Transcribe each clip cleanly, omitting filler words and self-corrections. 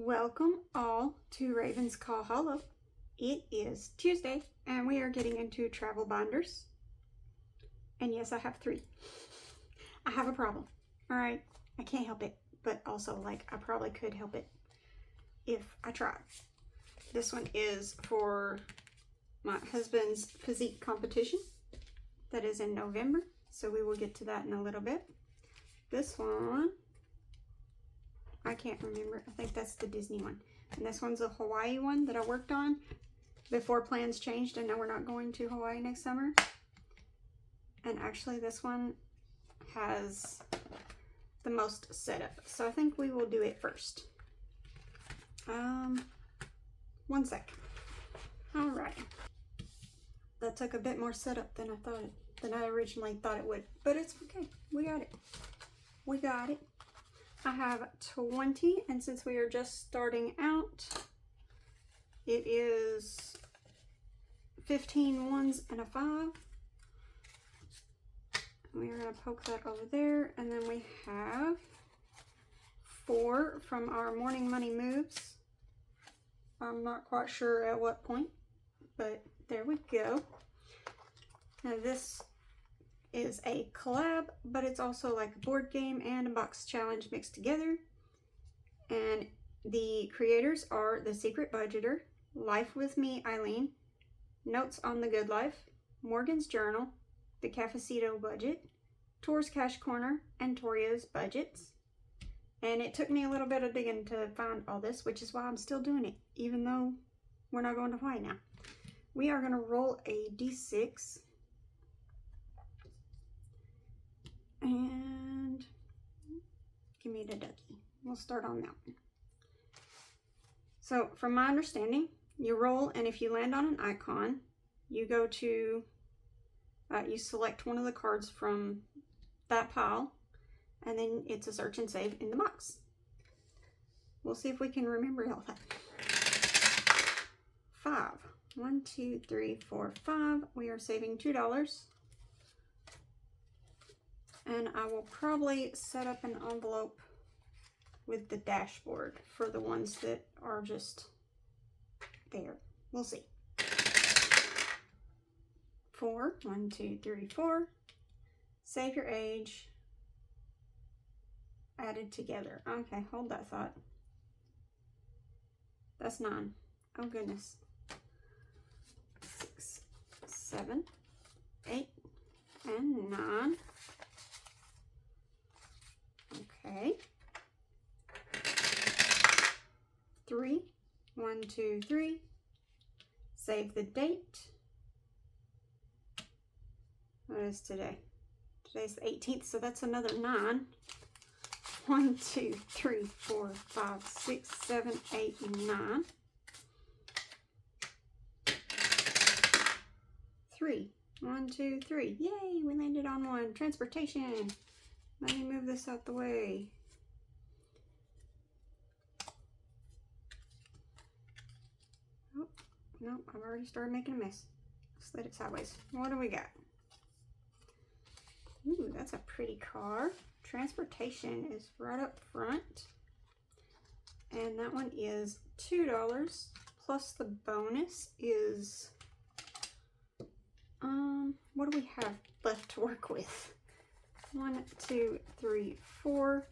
Welcome all to Raven's Call Hollow. It is Tuesday and we are getting into travel binders. And yes, I have 3. I have a problem. Alright, I can't help it, but also I probably could help it if I tried. This one is for my husband's physique competition. That is in November, so we will get to that in a little bit. This one, I can't remember. I think that's the Disney one. And this one's a Hawaii one that I worked on before plans changed, and now we're not going to Hawaii next summer. And actually this one has the most setup, so I think we will do it first. One sec. All right. That took a bit more setup than I originally thought it would, but it's okay. We got it. We got it. I have 20, and since we are just starting out, it is 15 ones and a 5. We are going to poke that over there, and then we have 4 from our morning money moves. I'm not quite sure at what point, but there we go. Now this is a collab, but it's also like a board game and a box challenge mixed together. And the creators are The Secret Budgeter, Life with Me Eileen, Notes on the Good Life, Morgan's Journal, The Cafecito Budget, Tor's Cash Corner, and Toria's Budgets. And it took me a little bit of digging to find all this, which is why I'm still doing it, even though we're not going to Hawaii now. We are going to roll a d6. And give me the ducky. We'll start on that one. So from my understanding, you roll, and if you land on an icon, you go to, you select one of the cards from that pile, and then it's a search and save in the box. We'll see if we can remember all that. 5. 1, 2, 3, 4, 5. We are saving $2. And I will probably set up an envelope with the dashboard for the ones that are just there. We'll see. 4. 1, 2, 3, 4. Save your age. Added together. Okay, hold that thought. That's 9. Oh goodness. 6, 7, 8, and 9. Okay. 3. 1, 2, 3. Save the date. What is today? Today's the 18th, so that's another 9. 1, 2, 3, 4, 5, 6, 7, 8, 9. 3. 1, 2, 3. Yay, we landed on 1. Transportation. Let me move this out the way. Oh, no, I've already started making a mess. Slid it sideways. What do we got? Ooh, that's a pretty car. Transportation is right up front. And that one is $2. Plus the bonus is, what do we have left to work with? 1, 2, 3, 4.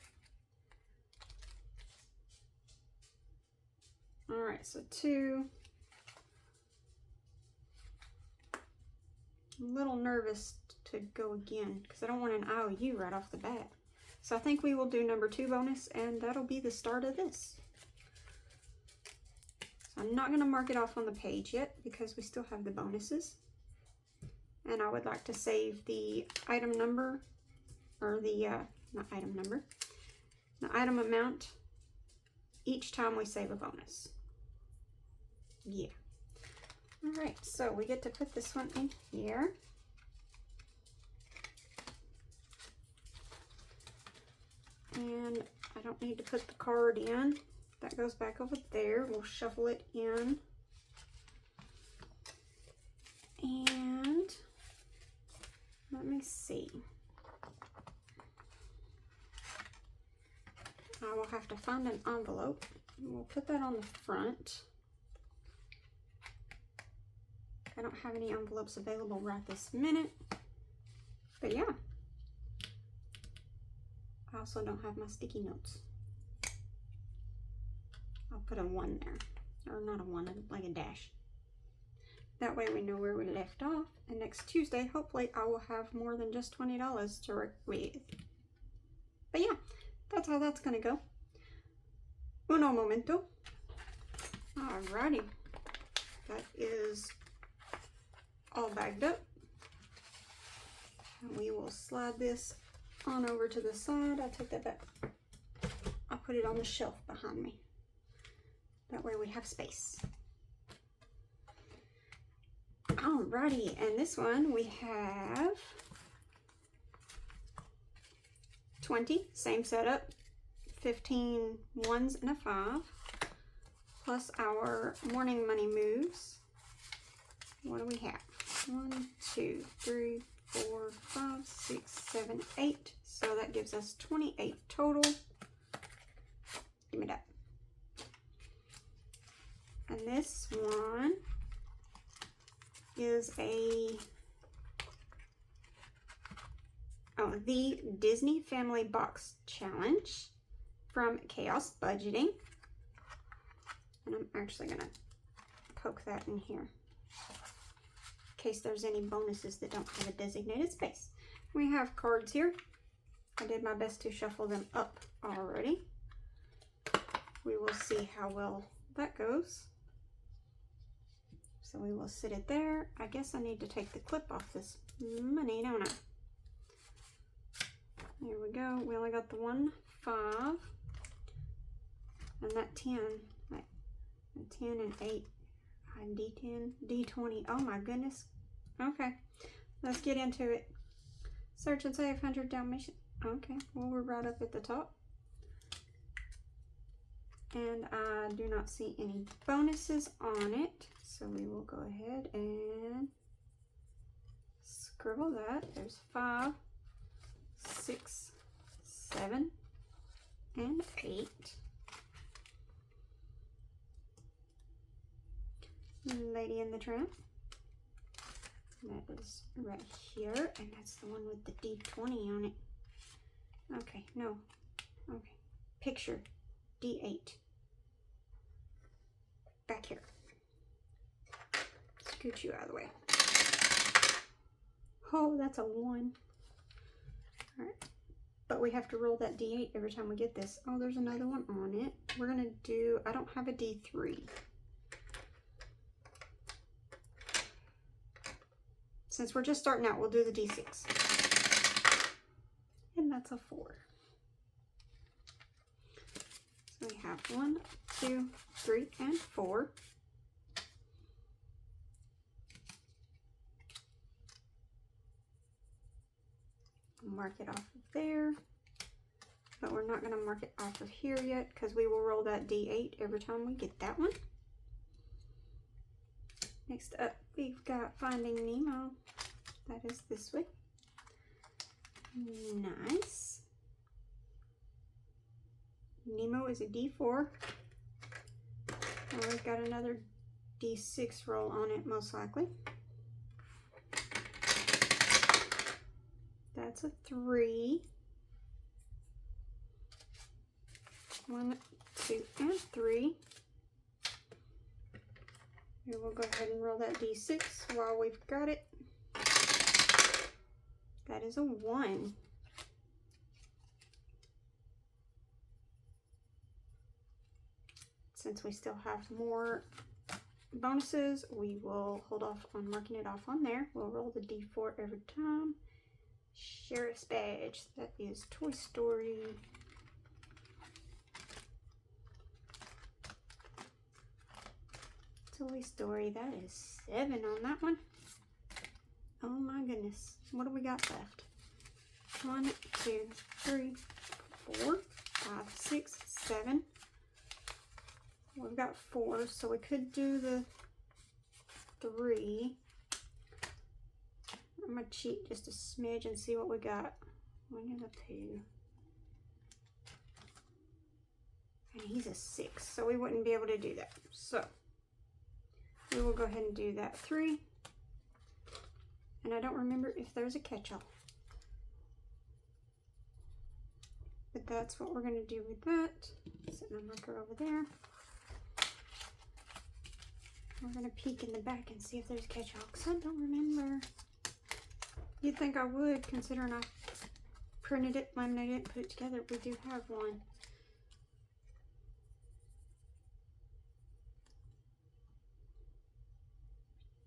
All right, so 2. I'm a little nervous to go again because I don't want an IOU right off the bat. So I think we will do number 2 bonus, and that'll be the start of this. So I'm not going to mark it off on the page yet because we still have the bonuses. And I would like to save the item number, or the, not item number, the item amount each time we save a bonus. Yeah. All right, so we get to put this one in here. And I don't need to put the card in. That goes back over there. We'll shuffle it in. And let me see. I will have to find an envelope. We'll put that on the front. I don't have any envelopes available right this minute. But yeah. I also don't have my sticky notes. I'll put a 1 there. Or not a 1, like a dash. That way we know where we left off. And next Tuesday, hopefully, I will have more than just $20 to work with. But yeah, that's how that's gonna go. Uno momento. Alrighty. That is all bagged up. And we will slide this on over to the side. I'll take that back. I'll put it on the shelf behind me. That way we have space. Alrighty, and this one we have 20, same setup, 15 ones and a 5, plus our morning money moves. What do we have? 1, 2, 3, 4, 5, 6, 7, 8. So that gives us 28 total. Give me that. And this one is the Disney Family Box Challenge from Chaos Budgeting. And I'm actually gonna poke that in here in case there's any bonuses that don't have a designated space. We have cards here. I did my best to shuffle them up already. We will see how well that goes. So we will sit it there. I guess I need to take the clip off this money, don't I? There we go. We only got the 1, 5. And that 10. Like, 10 and 8. D10, D20. Oh my goodness. Okay. Let's get into it. Search and save 100 Dalmatian. Okay. Well, we're right up at the top. And I do not see any bonuses on it. So we will go ahead and scribble that. There's 5, 6, 7, and 8. Lady in the Tramp. That is right here. And that's the one with the D20 on it. Okay, no. Okay. Picture. D8. Back here. Scoot you out of the way. Oh, that's a 1. Alright. But we have to roll that D8 every time we get this. Oh, there's another one on it. We're going to do, I don't have a D3. Since we're just starting out, we'll do the D6. And that's a 4. So we have 1, 2, 3, and 4. Mark it off of there, but we're not going to mark it off of here yet because we will roll that D8 every time we get that one. Next up, we've got Finding Nemo. That is this way. Nice. Nemo is a D4. And we've got another D6 roll on it, most likely. That's a 3. 1, 2, and 3. We will go ahead and roll that D6 while we've got it. That is a 1. Since we still have more bonuses, we will hold off on marking it off on there. We'll roll the D4 every time. Sheriff's Badge. That is Toy Story. Toy Story. That is 7 on that one. Oh my goodness. What do we got left? 1, 2, 3, 4, 5, 6, 7. We've got 4, so we could do the 3. I'm gonna cheat just a smidge and see what we got. 1 and a 2. And he's a 6, so we wouldn't be able to do that. So we will go ahead and do that 3. And I don't remember if there's a catch-all. But that's what we're going to do with that. Set my marker over there. We're going to peek in the back and see if there's a catch-all, because I don't remember. You'd think I would, considering I printed it, laminated it, put it together. We do have one.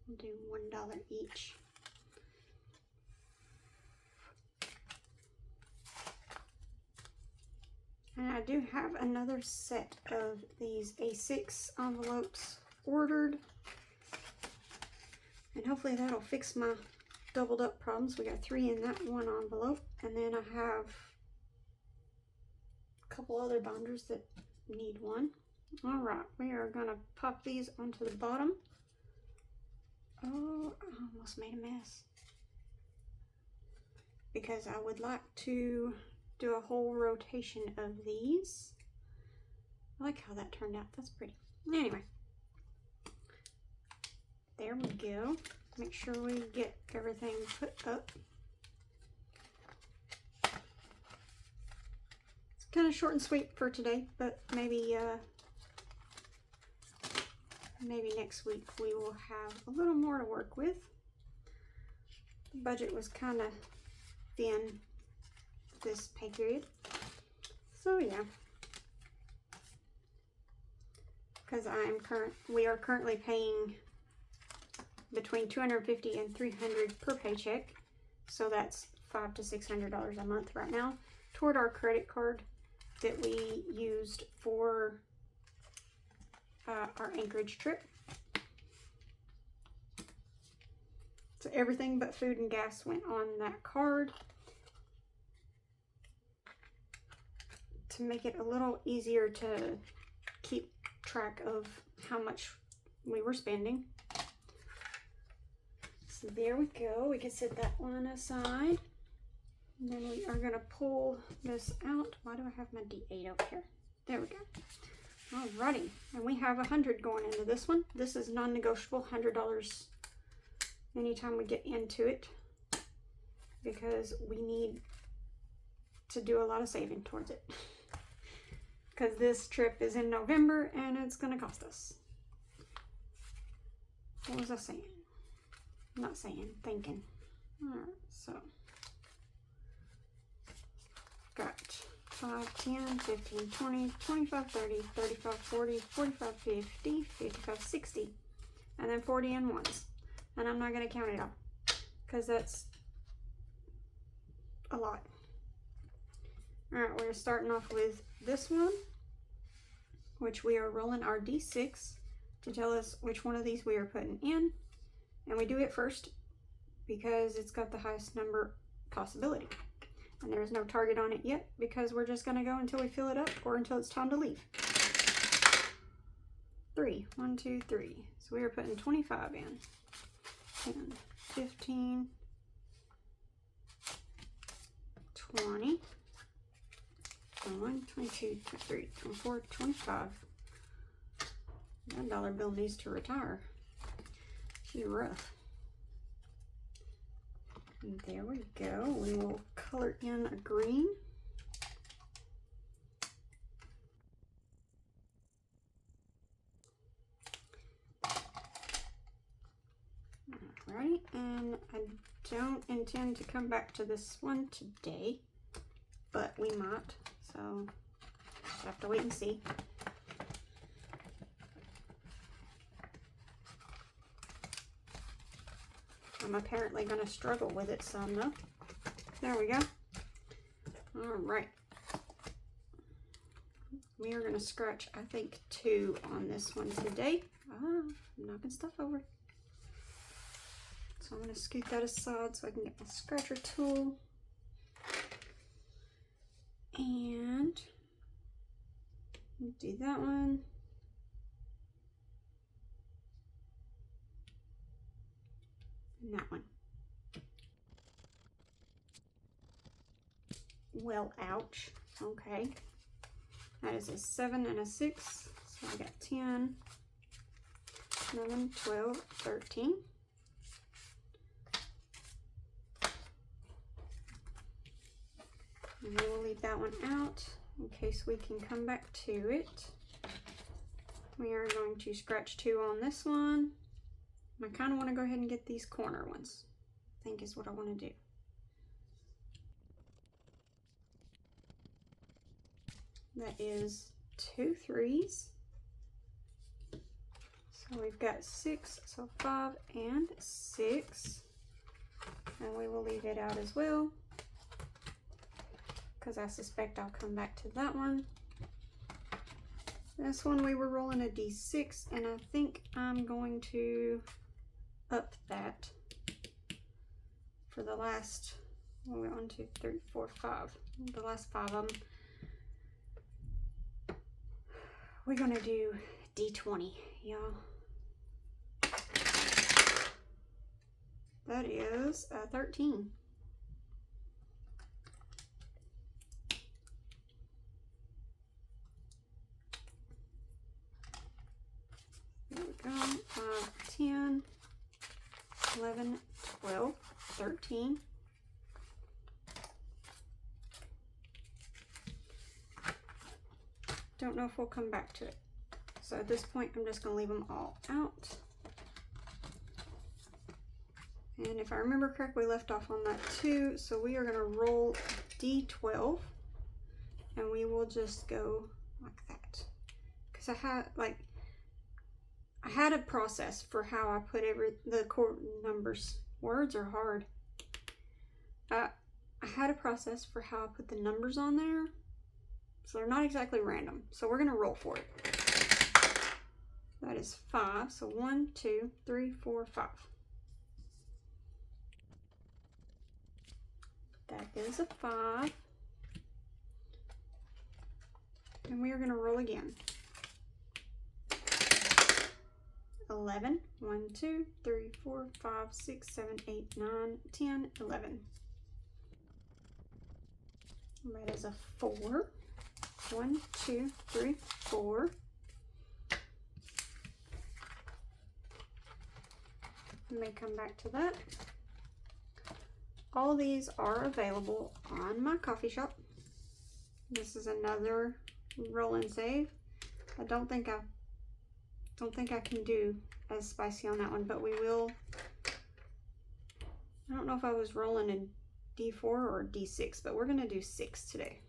We'll do $1 each. And I do have another set of these A6 envelopes ordered. And hopefully that'll fix my doubled up problems. We got 3 in that one envelope. And then I have a couple other binders that need one. All right, we are gonna pop these onto the bottom. Oh, I almost made a mess. Because I would like to do a whole rotation of these. I like how that turned out. That's pretty. Anyway, there we go. Make sure we get everything put up. It's kind of short and sweet for today, but maybe next week we will have a little more to work with. The budget was kind of thin this pay period, so yeah, because we are currently paying between $250 and $300 per paycheck, so that's $500 to $600 a month right now toward our credit card that we used for our Anchorage trip. So everything but food and gas went on that card to make it a little easier to keep track of how much we were spending. So there we go. We can set that one aside. And then we are going to pull this out. Why do I have my D8 over here? There we go. Alrighty. And we have 100 going into this one. This is non-negotiable, $100 anytime we get into it, because we need to do a lot of saving towards it. Because this trip is in November and it's going to cost us. What was I saying? Not saying, thinking. Alright, so got 5, 10, 15, 20, 25, 30, 35, 40, 45, 50, 55, 60, and then 40 in ones. And I'm not going to count it all because that's a lot. Alright, we're starting off with this one, which we are rolling our D6 to tell us which one of these we are putting in. And we do it first because it's got the highest number possibility. And there's no target on it yet because we're just going to go until we fill it up or until it's time to leave. 3. 1, 2, 3. So we are putting 25 in. 10, 15, 20, 21, 22, 23, 24, 25. That dollar bill needs to retire. She's rough. And there we go. We will color in a green. Alright, and I don't intend to come back to this one today, but we might, so just have to wait and see. I'm apparently going to struggle with it some though. There we go. Alright. We are going to scratch, I think, 2 on this one today. I'm knocking stuff over. So I'm going to scoot that aside so I can get my scratcher tool. And do that one. And that one. Well, ouch. Okay. That is a 7 and a 6. So I got 10, 11, 12, 13. And we will leave that one out in case we can come back to it. We are going to scratch 2 on this one. I kind of want to go ahead and get these corner ones, I think is what I want to do. That is 2 3s. So we've got 6, so 5 and 6. And we will leave it out as well, because I suspect I'll come back to that one. This one we were rolling a D6, and I think I'm going to up that for the last 1, 2, 3, 4, 5. The last 5 of them. We're gonna do D20, y'all. That is a 13. There we go. 5, 10, 11, 12, 13. Don't know if we'll come back to it. So at this point, I'm just going to leave them all out. And if I remember correctly, we left off on that 2. So we are going to roll D12. And we will just go like that. Because I had a process for how I put the chord numbers. Words are hard. I had a process for how I put the numbers on there. So they're not exactly random. So we're going to roll for it. That is 5. So 1, 2, 3, 4, 5. That is a 5. And we are going to roll again. 11. 1, 2, 3, 4, 5, 6, 7, 8, 9, 10, 11. That is a 4. 1, 2, 3, 4. Let me come back to that. All these are available on my coffee shop. This is another roll and save. I don't think I can do as spicy on that one, but we will. I don't know if I was rolling a D4 or D6, but we're gonna do 6 today.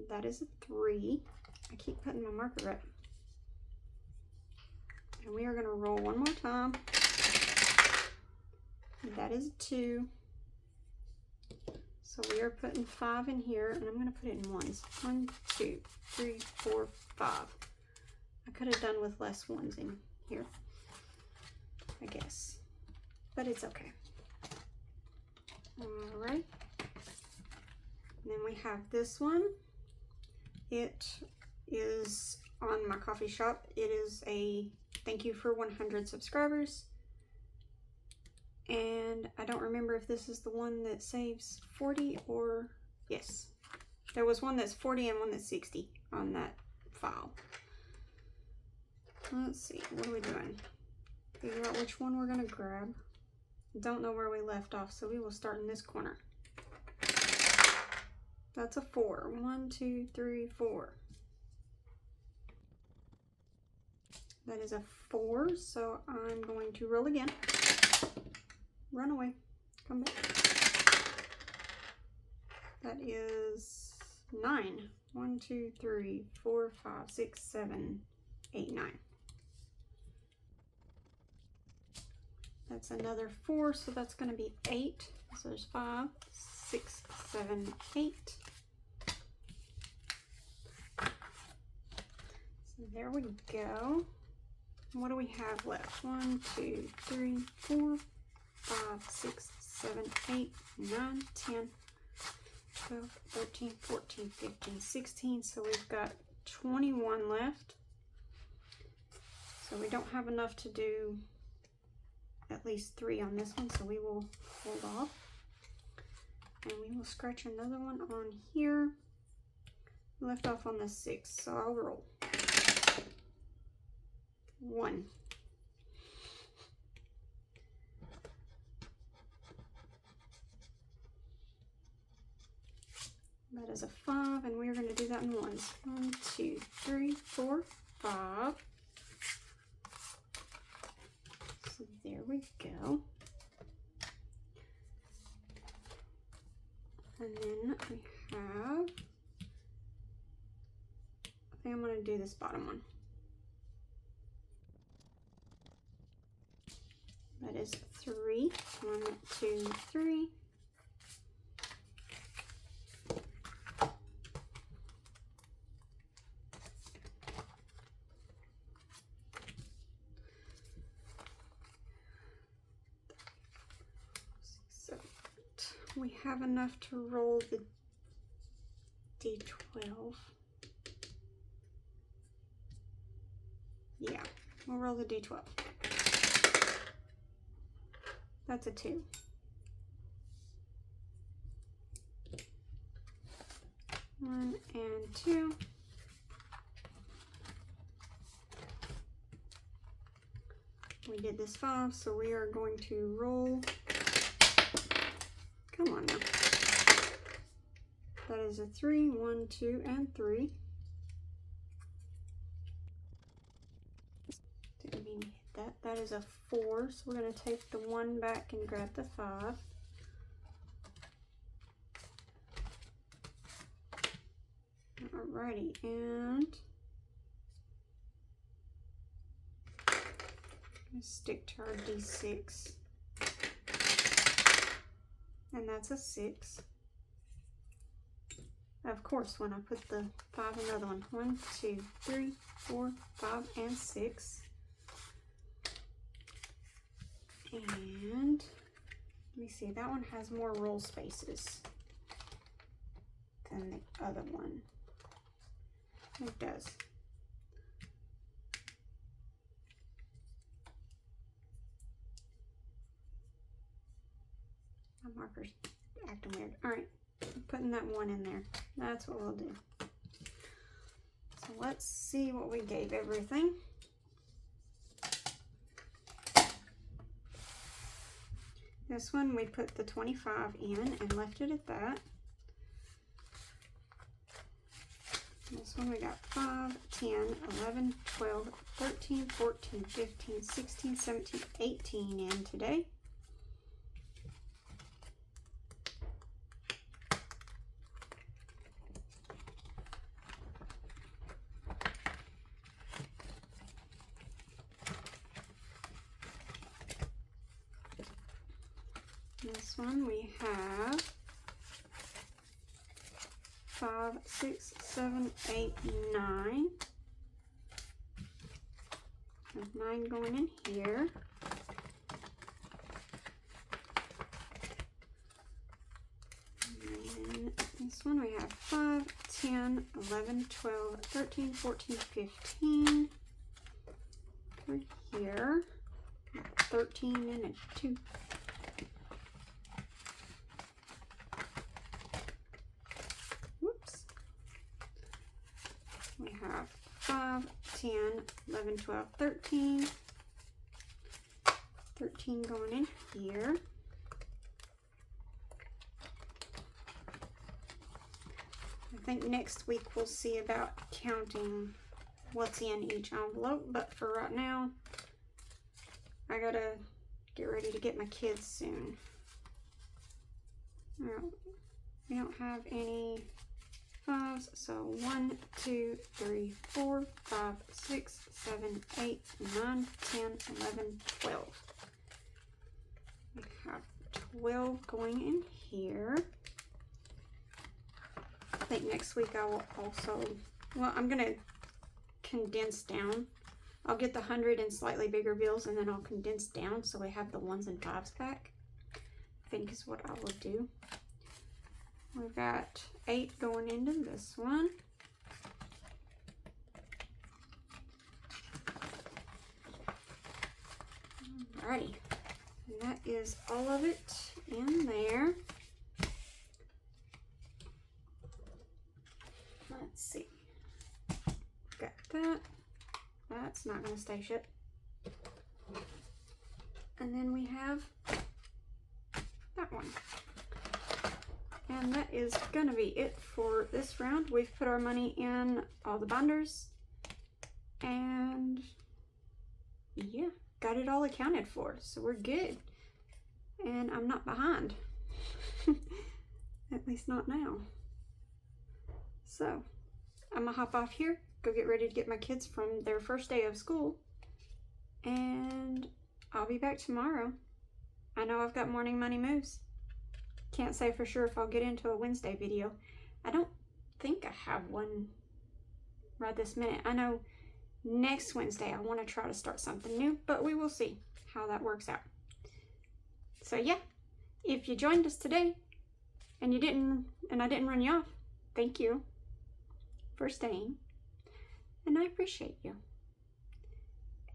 That is a 3. I keep putting my marker up. And we are going to roll one more time. That is a 2. So we are putting 5 in here, and I'm going to put it in ones. 1, 2, 3, 4, 5. I could have done with less ones in here, I guess. But it's okay. Alright. And then we have this one. It is on my coffee shop. It is a thank you for 100 subscribers. And I don't remember if this is the one that saves 40 or, yes. There was one that's 40 and one that's 60 on that file. Let's see, what are we doing? Figure out which one we're gonna grab. Don't know where we left off, so we will start in this corner. That's a 4. 1, 2, 3, 4. That is a 4, so I'm going to roll again. Run away. Come back. That is 9. 1, 2, 3, 4, 5, 6, 7, 8, 9. That's another 4, so that's going to be 8. So there's 5, 6, 7, 8. So there we go. What do we have left? 1, 2, 3, 4, 5, 6, 7, 8, 9, 10, 12, 13, 14, 15, 16. So we've got 21 left. So we don't have enough to do at least 3 on this one, so we will hold off. And we will scratch another one on here. left off on the 6, so I'll roll. 1. That is a 5, and we're going to do that in ones. 1, 2, 3, 4, 5. So there we go. And then we have, I think I'm going to do this bottom one. That is 3. 1, 2, 3. We have enough to roll the D12. Yeah, we'll roll the D12. That's a 2. One and 2. We did this 5, so we are going to roll. Come on now. That is a 3, 1, 2, and 3. Didn't mean to hit that. That is a 4, so we're going to take the 1 back and grab the 5. Alrighty, and let's stick to our D6. And that's a 6. Of course, when I put the 5 in the other one. 1, 2, 3, 4, 5, and 6. And let me see, that one has more roll spaces than the other one. It does. My marker's acting weird. Alright, I'm putting that 1 in there. That's what we'll do. So let's see what we gave everything. This one we put the 25 in and left it at that. This one we got 5, 10, 11, 12, 13, 14, 15, 16, 17, 18 in today. This one we have 5, 6, 7, 8, 9. There's 9 going in here. And this one we have 5, 10, 11, 12, 13, 14, 15. Over here, 13 and a 2. We have 5, 10, 11, 12, 13. 13 going in here. I think next week we'll see about counting what's in each envelope, but for right now, I gotta get ready to get my kids soon. Well, we don't have any 5s, so 1, 2, 3, 4, 5, 6, 7, 8, 9, 10, 11, 12. We have 12 going in here. I think next week I will also, well, I'm going to condense down. I'll get the 100 and slightly bigger bills, and then I'll condense down so we have the 1s and 5s back. I think is what I will do. We've got 8 going into this one. Alrighty, and that is all of it in there. Let's see. that. That's not going to stay shut. And then we have that one. And that is going to be it for this round. We've put our money in all the binders. And yeah, got it all accounted for. So we're good. And I'm not behind. At least not now. So I'm going to hop off here, go get ready to get my kids from their first day of school. And I'll be back tomorrow. I know I've got morning money moves. Can't say for sure if I'll get into a Wednesday video. I don't think I have one right this minute. I know next Wednesday I want to try to start something new, but we will see how that works out. So yeah, if you joined us today and I didn't run you off, thank you for staying, and I appreciate you.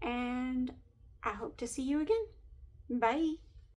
And I hope to see you again. Bye.